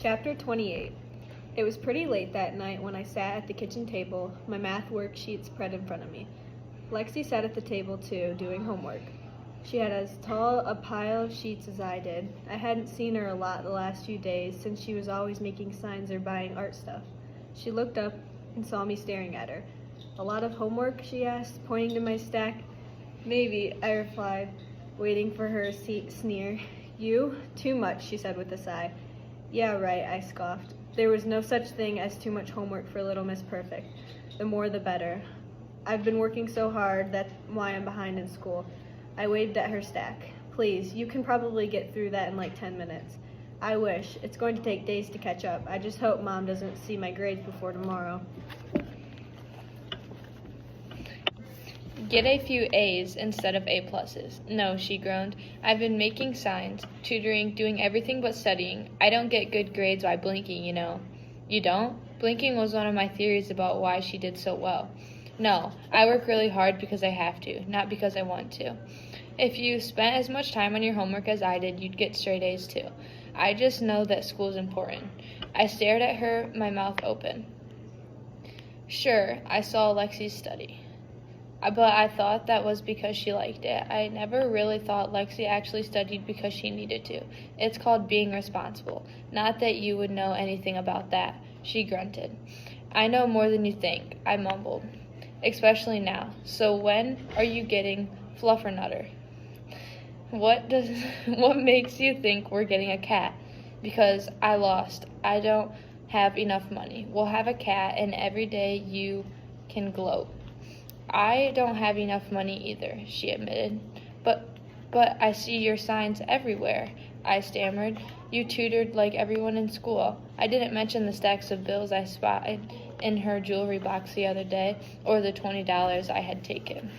Chapter 28. It was pretty late that night when I sat at the kitchen table, my math worksheet spread in front of me. Lexi sat at the table too, doing homework. She had as tall a pile of sheets as I did. I hadn't seen her a lot the last few days since she was always making signs or buying art stuff. She looked up and saw me staring at her. "A lot of homework?" she asked, pointing to my stack. "Maybe," I replied, waiting for her sneer. "You? Too much," she said with a sigh. "Yeah, right," I scoffed. There was no such thing as too much homework for little Miss Perfect. The more the better. I've been working so hard, that's why I'm behind in school. I waved at her stack. "Please, you can probably get through that in like 10 minutes. "I wish. It's going to take days to catch up. I just hope Mom doesn't see my grades before tomorrow." Get a few A's instead of A pluses. "No," she groaned. "I've been making signs, tutoring, doing everything but studying. I don't get good grades by blinking, you know." "You don't?" Blinking was one of my theories about why she did so well. "No, I work really hard because I have to, not because I want to. If you spent as much time on your homework as I did, you'd get straight A's too. I just know that school's important." I stared at her, my mouth open. Sure, I saw Lexi's study. But I thought that was because she liked it. I never really thought Lexi actually studied because she needed to. It's called being responsible. Not that you would know anything about that. She grunted. "I know more than you think," I mumbled. "Especially now. So when are you getting Fluffernutter?" What makes you think we're getting a cat?" "Because I lost. I don't have enough money. We'll have a cat and every day you can gloat." "I don't have enough money either," she admitted. But I see your signs everywhere," I stammered. "You tutored like everyone in school." I didn't mention the stacks of bills I spotted in her jewelry box the other day, or the $20 I had taken.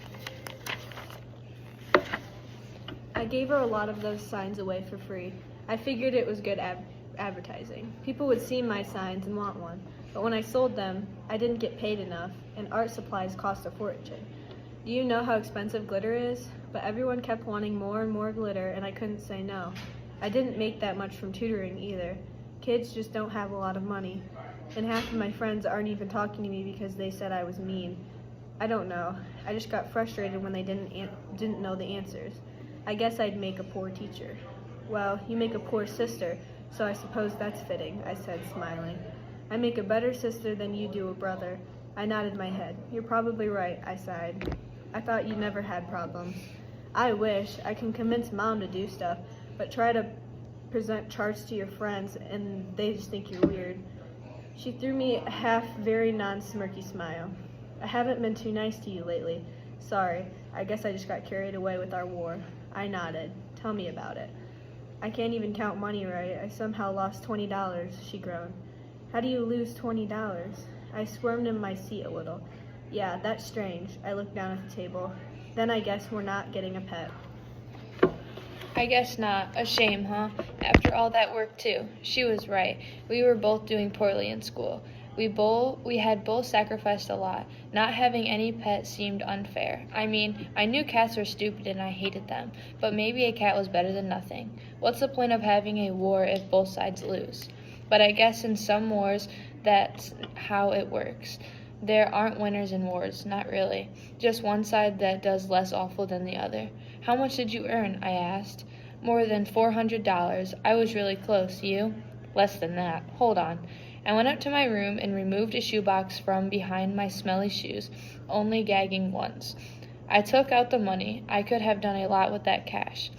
I gave her a lot of those signs away for free. I figured it was good advertising. People would see my signs and want one. But when I sold them, I didn't get paid enough, and art supplies cost a fortune. Do you know how expensive glitter is? But everyone kept wanting more and more glitter, and I couldn't say no. I didn't make that much from tutoring either. Kids just don't have a lot of money, and half of my friends aren't even talking to me because they said I was mean. I don't know. I just got frustrated when they didn't know the answers. I guess I'd make a poor teacher. "Well, you make a poor sister, so I suppose that's fitting," I said, smiling. "I make a better sister than you do a brother." I nodded my head. "You're probably right," I sighed. "I thought you never had problems." "I wish. I can convince Mom to do stuff, but try to present charts to your friends and they just think you're weird." She threw me a very non-smirky smile. "I haven't been too nice to you lately. Sorry. I guess I just got carried away with our war." I nodded. "Tell me about it." "I can't even count money right. I somehow lost $20, she groaned. "How do you lose $20? I squirmed in my seat a little. "Yeah, that's strange." I looked down at the table. "Then I guess we're not getting a pet." "I guess not. A shame, huh? After all that work, too." She was right. We were both doing poorly in school. We had both sacrificed a lot. Not having any pet seemed unfair. I mean, I knew cats were stupid and I hated them, but maybe a cat was better than nothing. What's the point of having a war if both sides lose? But I guess in some wars, that's how it works. There aren't winners in wars, not really. Just one side that does less awful than the other. "How much did you earn?" I asked. "More than $400. I was really close. You?" "Less than that. Hold on." I went up to my room and removed a shoebox from behind my smelly shoes, only gagging once. I took out the money. I could have done a lot with that cash.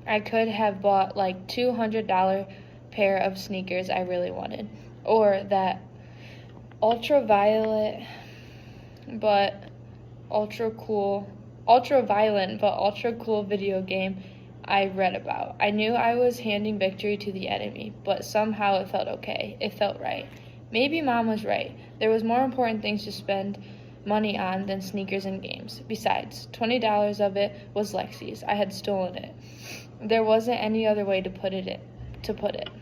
I could have bought like $200 pair of sneakers I really wanted, or that ultraviolet but ultra cool video game I read about. I knew I was handing victory to the enemy, but somehow it felt okay. It felt right. Maybe Mom was right. There was more important things to spend money on than sneakers and games. Besides, $20 of it was Lexi's. I had stolen it. There wasn't any other way to put it.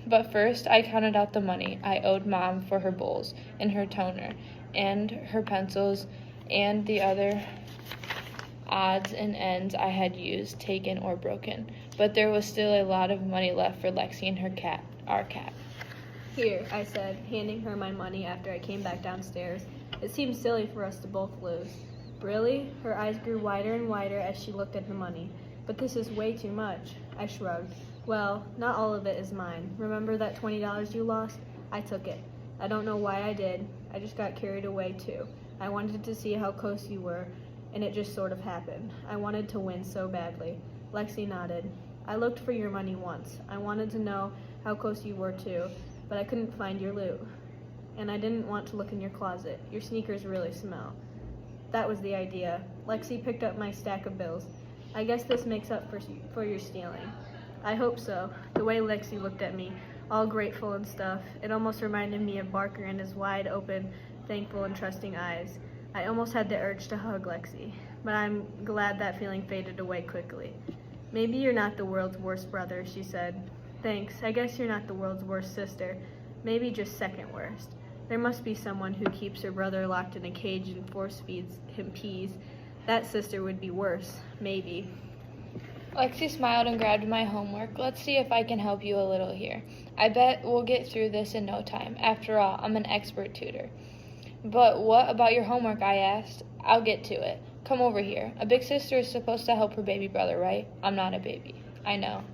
But first, I counted out the money I owed Mom for her bowls and her toner and her pencils and the other odds and ends I had used, taken, or broken. But there was still a lot of money left for Lexi and her cat, our cat. Here, I said, handing her my money after I came back downstairs. It seemed silly for us to both lose. Really? Her eyes grew wider and wider as she looked at the money. But this is way too much. I shrugged. Well, not all of it is mine. Remember that $20 you lost? I took it. I don't know why I did. I just got carried away too. I wanted to see how close you were, and it just sort of happened. I wanted to win so badly. Lexi nodded. I looked for your money once. I wanted to know how close you were too, but I couldn't find your loot. And I didn't want to look in your closet. Your sneakers really smell. That was the idea. Lexi picked up my stack of bills. I guess this makes up for your stealing. I hope so. The way Lexi looked at me, all grateful and stuff, it almost reminded me of Barker and his wide open, thankful and trusting eyes. I almost had the urge to hug Lexi, but I'm glad that feeling faded away quickly. Maybe you're not the world's worst brother, she said. Thanks. I guess you're not the world's worst sister. Maybe just second worst. There must be someone who keeps her brother locked in a cage and force feeds him peas. That sister would be worse. Maybe. Lexi smiled and grabbed my homework. Let's see if I can help you a little here. I bet we'll get through this in no time. After all, I'm an expert tutor. But what about your homework? I asked. I'll get to it. Come over here. A big sister is supposed to help her baby brother, right? I'm not a baby. I know.